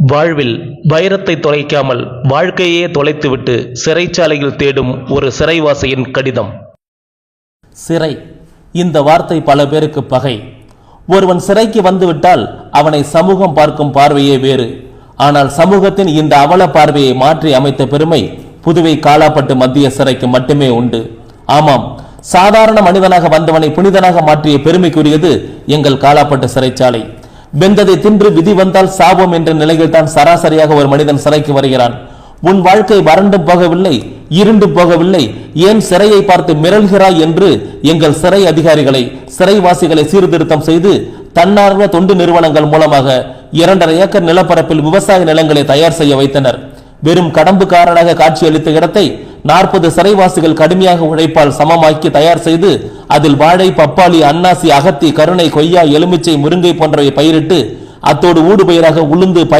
வாழ்வில் வைரத்தை தொலைக்காமல் வாழ்க்கையே தொலைத்துவிட்டு சிறைச்சாலையில் தேடும் ஒரு சிறைவாசியின் கடிதம். சிறை, இந்த வார்த்தை பல பேருக்கு பகை. ஒருவன் சிறைக்கு வந்துவிட்டால் அவனை சமூகம் பார்க்கும் பார்வையே வேறு. ஆனால் சமூகத்தின் இந்த அவல பார்வையை மாற்றி அமைத்த பெருமை புதுவை காலாப்பட்டு மத்திய சிறைக்கு மட்டுமே உண்டு. ஆமாம், சாதாரண மனிதனாக வந்தவனை புனிதனாக மாற்றிய பெருமைக்குரியது எங்கள் காலாப்பட்டு சிறைச்சாலை. வெந்ததை தின்று விதி வந்தால் சாபம் என்ற நிலையில் தான் சராசரியாக ஒரு மனிதன் சிறைக்கு வருகிறான். உன் வாழ்க்கை வறண்டு போகவில்லை, இருண்டு போகவில்லை, ஏன் சிறையை பார்த்து மிரள்கிறாய் என்று எங்கள் சிறை அதிகாரிகளை, சிறைவாசிகளை சீர்திருத்தம் செய்து தன்னார்வ தொண்டு நிறுவனங்கள் மூலமாக 2.5 ஏக்கர் நிலப்பரப்பில் விவசாய நிலங்களை தயார் செய்ய வைத்தனர். வெறும் கடம்புக்காரனாக காட்சியளித்த இடத்தை 40 சிறைவாசிகள் கடுமையாக உழைப்பால் சமமாக்கி தயார் செய்து அதில் வாழை, பப்பாளி, அன்னாசி, அகத்தி, கருணை, கொய்யா, எலுமிச்சை, முருங்கை போன்றவை பயிரிட்டு அத்தோடு ஊடுபயிராக உளுந்து